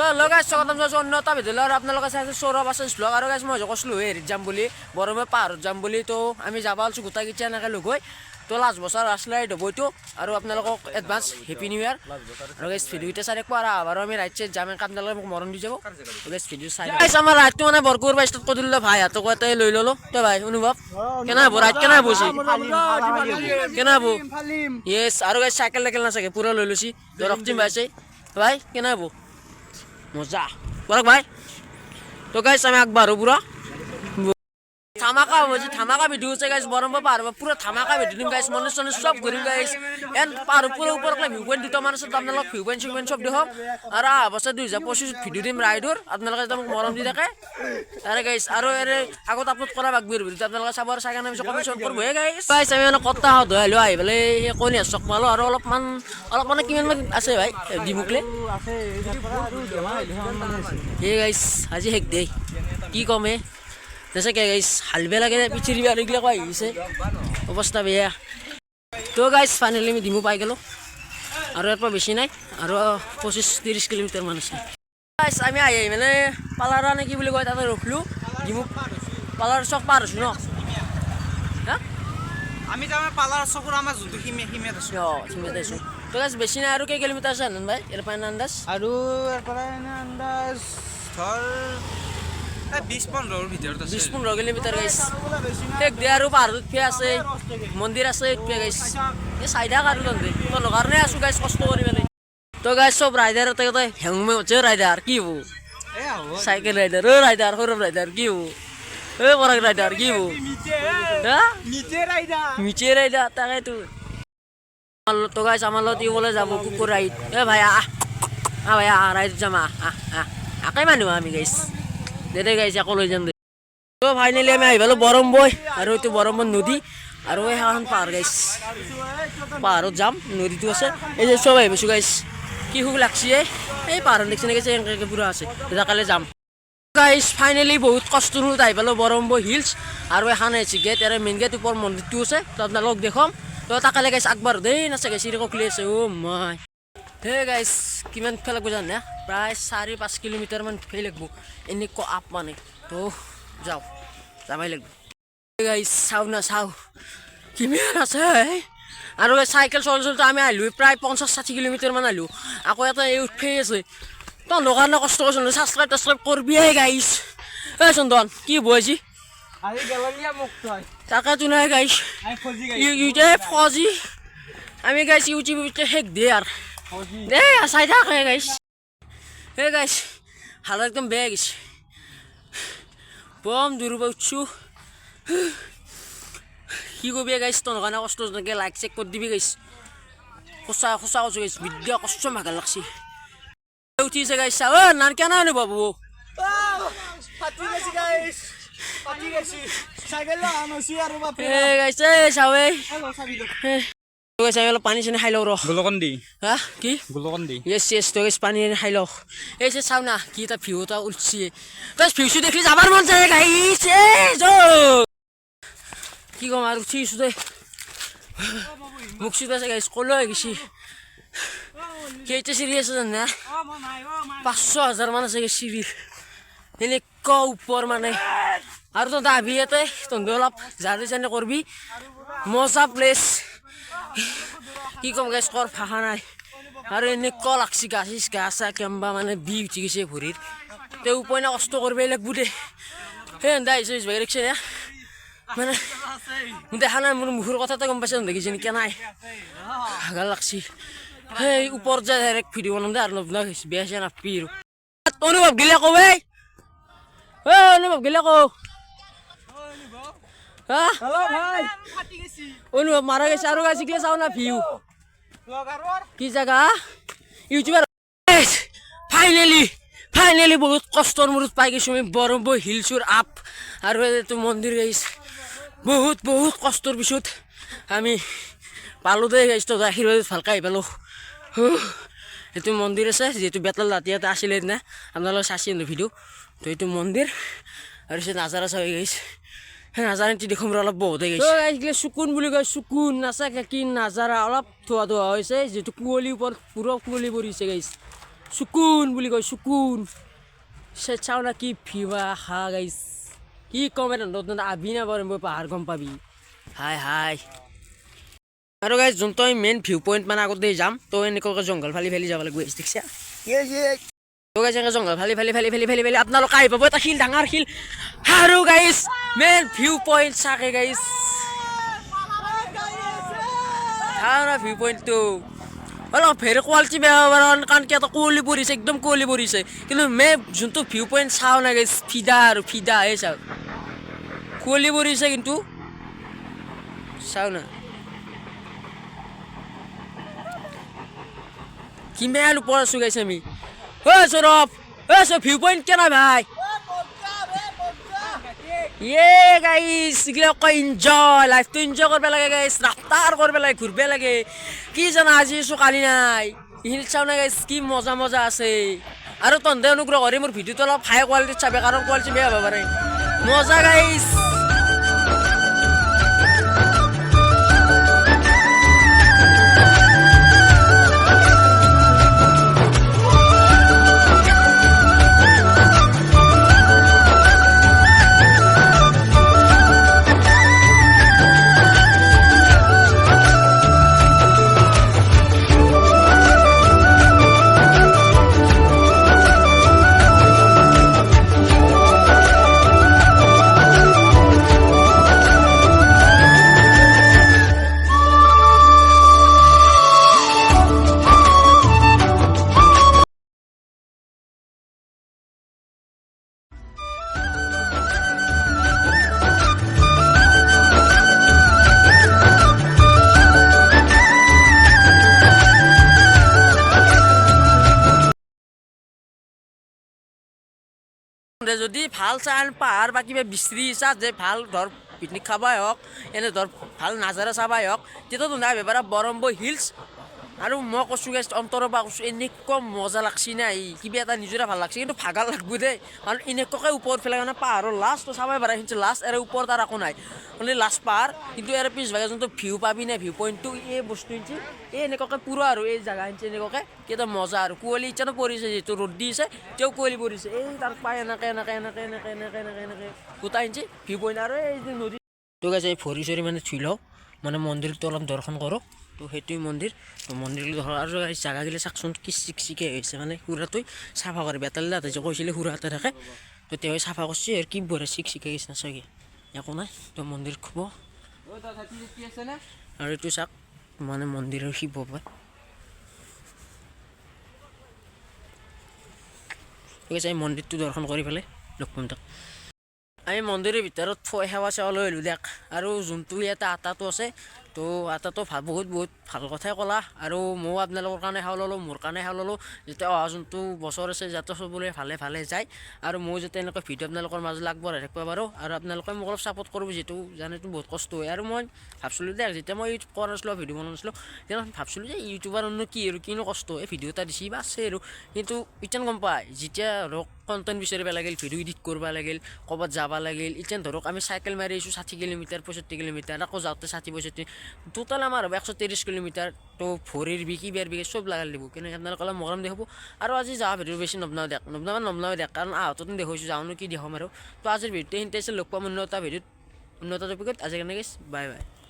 তো লগাই স্বাগতম জনাইছোঁ অন্য এটা ভিডিঅ'লৈ আৰু আপোনালোকে চাইছে সৌৰভ আশিস ব্লগ আৰু গাইছ মই কৈছিলোঁ হেৰিত যাম বুলি বৰমে পাহাৰত যাম বুলি তো আমি যাব ওলাইছোঁ গোটেইকেইটা এনেকৈ লগ হৈ তো লাষ্ট বছৰ আছিলে হ'বইতো আৰু আপোনালোকক এডভান্স হেপী নিউ ইয়াৰ আৰু গাইছ ভিডিঅ'তে চাই দেখুৱা আৰু আমি ৰাইট চাইড যাম আপোনালোকে মোক মৰণ দি যাব গাইছ ভিডিঅ' চাই গাইছ আমাৰ ৰাইডটো মানে বৰকুৰ পৰা ষ্টাৰ্ট কৰি দিলোঁ ভাই হাতক ইয়াতে লৈ ল'লোঁ তো ভাই অনুভৱ কেনে হ'ব ৰাইড কেনে হ'বছি কেনে হ'ব য়েছ আৰু গাইছ চাইকেল টাইকেল নাচাগে পুৰা লৈ লৈছি তো ৰক্তিম ভাইছে ভাই কেনে হ'ব মজা বৰক ভাই তো গাইছ আমি আগবাঢ়ো পুৰা ধামাকা হ'ব যে ধামাকা ভিডিঅ' আছে গাইছ বৰমপুৰ পাহাৰৰ পুৰা ধামাকা ভিডিঅ' দিম গাইছ মনে চনে চব ঘূৰিম গাইছ এন পাহাৰৰ পুৰা ওপৰলৈ ভিউ পইণ্ট দুটামান আছে আপোনালোক ভিউ পইণ্ট চিউ পইণ্ট চব দেখুৱাম আৰু অহা বছৰ 2025 ভিডিঅ' দিম ৰাইডৰ আপোনালোকে যেতিয়া মোক মৰম দি থাকে তাৰে গাইছ আৰু আগত আপলোড কৰা বাকবিৰ ভিডিঅ'টো আপোনালোকে চাব আৰু চাই কাৰণে পিছত কমেণ্ট কৰিবহে গাইছ গাইছ আমি মানে কটা হত আহিলোঁ আহি পেলাই সেই কণী চক মালোঁ আৰু অলপমান মানে কিমান আছে ভাই ডিমুকলে সেই গাইছ আজি শেষ দেই কি কমে জেসাকে গাইছ হালবে লাগে পিচিৰি আৰু এইগিলাক আহিছে অৱস্থা বেয়া তো গাইছ ফাইনেলি আমি ডিমু পাই গ'লোঁ আৰু ইয়াৰ পৰা বেছি নাই আৰু 25-30 কিলোমিটাৰ মান আছে গাইছ আমি আহি মানে পালাৰা নে কি বুলি কয় তাতে ৰখিলোঁ ডিমু পালাৰ চক পাৰ হৈছোঁ ন আমি তাৰমানে পালাৰ চকৰ আমাৰ যোনটো সীমিয়াত আছোঁ সীমিয়াত আছোঁ তো গাইছ বেছি নাই আৰু কেই কিলোমিটাৰ আছে আনন্দ ভাই ইয়াৰ পৰা আন্দাজ আৰু ইয়াৰ পৰা আন্দাজ ধৰ 20-15 ভিতৰত আছে 20-15 কিলোমিটাৰ গাইছ এক দে আৰু পাহাৰত ফে আছে মন্দিৰ আছে ফে গাইছ এই চাইডা কাৰো তহঁতে তোৰ কাৰণে আছোঁ গাইছ কষ্ট কৰি পেলাই তো গাইছ চব ৰাইডাৰ তই হেংমে হৈছে ৰাইডাৰ কি হ'ব cycle rider rider Saurav rider কি হ'ব পৰাগ ৰাইডাৰ কি হ'ব মিছে ৰাইডাৰ তাকেতো তো গাইছ আমাৰ লগত ইবলৈ যাব কুকুৰ ৰাইড ভাই আহ ভাই আহ ৰাইড যাম আকাই মানুহ আমি গাইছ দে গাইছে আকৌ লৈ যাম দে তো ফাইনেলি আমি আহি পালোঁ বৰমবৈ আৰু এইটো বৰমবৈ নদী আৰু এখন পাহাৰ গাইছ পাহাৰত যাম নদীটো আছে এই যে চব আহিছোঁ গাইছ কি সুখ লাগছি এই পাহাৰত দেখছি নে গাইছে এনেকৈ পুৰা আছে কাইলৈ যাম গাইছ ফাইনেলি বহুত কষ্টৰ মূৰত আহি পালোঁ বৰমবৈ হিলছ আৰু এখন আহিছে গেট ইয়াৰে মেইন গেট ওপৰ মন্দিৰটো আছে তো আপোনালোকক দেখুৱাম তো তাকালে গাইছ আগবাঢ়ো দেই নাছে গাইছ চিৰিক খুলি আছে মাই হে গাইছ কিমান ফেৰ লাগব জানে প্ৰায় 4-5 কিলোমিটাৰমান ফেৰ লাগব এনেকুৱা আপ মানে তো যাওঁ যাবাই লাগব গাইছ চাওঁ না চাওঁ কিমান আছে আৰু চাইকেল চলাচলটো আমি আহিলোঁ প্ৰায় 50-60 কিলোমিটাৰমান আহিলোঁ আকৌ এটা এই উঠেই আছে তহঁতৰ কাৰণে কষ্ট কৰিছোঁ ছাবস্ক্ৰাইব কৰিবিহে গাইছ এই চন্দন কি হ'ব আজি তাকেতো নাই গাইছ ফজি আমি গাইছ ইউটিউবত শেষ দিয়ে আৰু দে চাই থাক গাইছ হে গাইছ হালত একদম বেয়া গেছে বম দূৰৰ পৰা উঠছোঁ কি কবি গাইছ তোৰ কাৰণে কষ্ট যেনেকৈ লাইক চেক কৰি দিবি গাইছ সঁচা কৈছোঁ গাইছ বিদ্যা কষ্ট ভাগা লাগছি উঠিছে গাইছ চা নাৰ কেনে আনো বাবু গাইছ চাৱে অলপ পানী চানী খাই লওঁ ৰ গোলকণ্ডি হা কি গোলকণ্ডি য়েছ তো গাইছ পানী খাই লওঁ এই যে চাওঁ না কি এটা ভিউ এটা উঠছি তই ভিউটো দেখি যাবাৰ মন যায় গাইছ কি ক'ম আৰু উঠিছোঁ দেই মোক চুত আছে গাইছ ক'লৈ হৈ গৈছি কেইটা চিৰি আছে জানা 500,000 মান আছে চিৰি এনেকুৱা ওপৰ মানে আৰু তহঁতে আহি ইয়াতে তহঁতে অলপ জাৰ্ণি চাৰ্ণি কৰবি মজা প্লেচ কি ক'ম গাইছ কৰ ভাষা নাই আৰু এনেকুৱা লাগছি গাছ কেম্বা মানে বি উঠি গৈছে ভৰিত তেওঁ উপায় না কষ্ট কৰিবই লাগব দে সেই এন্দা আহিছে দেখিছে নে মানে দেখা নাই মোৰ মুখৰ কথাটো গম পাইছে দেখিছে নেকি নাই ভাগৰ লাগছি সেই ওপৰত যায় ডাইৰেক্ট ভিডিঅ' বনাম দে আৰু নবনাও বেয়া চেয়া নাপাবি আৰু অনুভৱ গিলে কওঁ অনুভৱ গিলে কওঁ অনুভৱ মাৰা গৈছে আৰু গাইছে কি চাওঁ না ভিউ কি জাগা ইউটিউবাৰ ফাইনেলি বহুত কষ্টৰ মূৰত পাই গৈছোঁ আমি বৰমবৈ হিলছৰ আপ আৰু এইটো মন্দিৰ গাইছ বহুত কষ্টৰ পিছত আমি পালোঁ দেই গাইছ তো আশীৰ্বাদত ভালকৈ আহি পালোঁ এইটো মন্দিৰ আছে যিহেতু বেতল ৰাতি এটা আছিলে না আপোনালোকে চাইছে ভিডিঅ' তো এইটো মন্দিৰ আৰু পিছত নাজাৰা চাই গাইছ সেই নাজাৰাটি দেখোন অলপ বহুত গৈছে গাইছ চকুন বুলি কয় চকুন নাচাকে কি নাজাৰা অলপ ধোৱা হৈছে যিহেতু কুঁৱলীৰ ওপৰত পুৰা কুঁৱলী পৰিছে গাইছ সুকুন বুলি কয় সুকুন চাও না কি ভিৱা হা গাইছ কি কমে নতুন আবি না বাৰু মই পাহাৰ গম পাবি হাই হাই আৰু গাইছ যোনটো আমি মেইন ভিউ পইণ্ট মানে আগতে যাম তো এনেকুৱাকৈ জংঘল ফালি ফালি যাব লাগিব দেখিছা তো গাইছ এনেকৈ জংঘল ফালি ফালি ফালি ফালি ফালি ফালি আপোনালোক আহি পাব এটা শিল ডাঙৰ শিল আৰু গাইছ মেইন ভিউ পইণ্ট চাকে গাইছ চাও না ভিউ পইণ্টটো অলপ ভেৰি কোৱালিটি বেয়া হ'ব কাৰণ কি এটা কুঁৱলী পৰিছে একদম কুঁৱলী পৰিছে কিন্তু যোনটো ভিউ পইণ্ট চাওঁ না গাইছ ফিদা আৰু ফিদা এই চাওক কুঁৱলী পৰিছে কিন্তু চাওঁ না কিমান ওপৰত আছোঁ গাইছ আমি সৌৰভ ভিউ পইণ্ট কেনে ভাই গাইছ এনজয় লাইফটো এনজয় কৰিব লাগে গাইছ ৰাফতাৰ কৰিব লাগে ঘূৰিব লাগে কি জানা আজি আছোঁ কালি নাই এইখিনিত চাওঁ না গাইছ কি মজা মজা আছে আৰু তহঁতে অনুগ্ৰহ কৰি মোৰ ভিডিঅ'টো অলপ হাই কোৱালিটিত চাবি কাৰণ কোৱালিটি বেয়া হ'ব পাৰে মজা গাইছ যদি ভাল চাই পাহাৰ বা কিবা বিচাৰি ইচ্ছা যে ভাল ধৰ পিকনিক খাবাই হওক এনে ধৰ ভাল নাজাৰা চাবাই হওক তেতিয়াতো নাই বেপাৰা বৰম্বৈ হিলছ আৰু মই কৈছোঁ গাইছ অন্তৰৰ পৰা কৈছোঁ এনেকুৱা মজা লাগছি নাই কিবা এটা নিজৰে ভাল লাগছে কিন্তু ভাগাৰ লাগব দেই কাৰণ এনেকুৱাকৈ ওপৰত ফেলাই মানে পাহাৰৰ লাষ্টটো চাবাই পাৰা কিন্তু লাষ্ট আৰু ওপৰত আৰু একো নাই মানে লাষ্ট পাহাৰ কিন্তু ইয়াৰ পিছভাগে যোনটো ভিউ পাবি নাই ভিউ পইণ্টটো এই বস্তু ইঞ্চি এই এনেকুৱাকৈ পুৰা আৰু এই জেগা ইঞ্চি এনেকুৱাকৈ কেইটা মজা আৰু কুঁৱলী ইচ্ছানো পৰিছে যিহেতু ৰ'দ দি আছে তেওঁ কুঁৱলী পৰিছে এই তাৰ পাই এনেকৈ এনেকৈ এনেকৈ এনেকৈ এনেকৈ এনেকৈ এনেকৈ গোটা ইঞ্চি ভিউ পইণ্ট আৰু এই যে নদী তো গাইছ এই ভৰি চৰি মানে ধুই লওঁ মানে মন্দিৰটো অলপ দৰ্শন কৰোঁ তো সেইটোৱে মন্দিৰ মন্দিৰ আৰু জাগাগিলা চাকচোন কি চিকচিকে হৈছে মানে সুৰাটোৱে চাফা কৰে বেতাল দাঁতে যে কৈছিলে সুৰাতে থাকে তো তেওঁ চাফা কৰিছে আৰু কি বঢ়িয়া চিকচিকে গৈছে নাচাগে একো নাই তো মন্দিৰ খুব আৰু এইটো চাওক মানে মন্দিৰৰ শিৱ পায় ঠিক আছে এই মন্দিৰটো দৰ্শন কৰি পেলাই লগ পাম তাক আমি মন্দিৰৰ ভিতৰত সেৱা চেৱা লৈ আহিলোঁ দিয়ক আৰু যোনটো ইয়াতে আটাটো আছে তো আটাটো বহুত ভাল কথাই ক'লা আৰু ময়ো আপোনালোকৰ কাৰণে সেৱা ল'লোঁ মোৰ কাৰণে সেৱা ল'লোঁ যাতে অহা যোনটো বছৰ আছে যাতে চবৰে ভালে ভালে যায় আৰু মই যাতে এনেকুৱা ভিডিঅ' আপোনালোকৰ মাজত আগবঢ়াই থাকিব পাৰোঁ আৰু আপোনালোকে মোক অলপ ছাপোৰ্ট কৰিব যিহেতু জানেতো বহুত কষ্ট হয় আৰু মই ভাবছিলোঁ দিয়ক যেতিয়া মই ইউটিউব কৰা নাছিলোঁ ভিডিঅ' বনোৱা নাছিলোঁ তেতিয়া ভাবছিলোঁ যে ইউটিউবাৰ অন্য কি আৰু কিনো কষ্ট এই ভিডিঅ' এটা দিছি বা আছে আৰু কিন্তু ইতেন গম পায় যেতিয়া ধৰক কণ্টেণ্ট বিচাৰিব লাগিল ভিডিঅ' এডিট কৰিব লাগিল ক'ৰবাত যাব লাগিল ইতেন ধৰক আমি চাইকেল মাৰি আহিছোঁ 60 কিলোমিটাৰ 65 কিলোমিটাৰ আকৌ যাওঁতে 60 65 টোটেল আমাৰ হ'ব 130 কিলোমিটাৰ তো ভৰিৰ বিকি বেৰ বিকি চব লাগাই দিব কিন্তু আপোনালোকে অলপ মৰম দেখাব আৰু আজি যাওঁ ভিডিঅ' বেছি নবনাওঁ দিয়ক কাৰণ আহততো দেখুৱাইছোঁ যাওঁনো কি দেখাম আৰু তো আজিৰ ভিডিঅ'টো সেইটোৱে লগ পাম উন্নত ভিডিঅ'ত উন্নত টপিকত আজি কাৰণে বাই বাই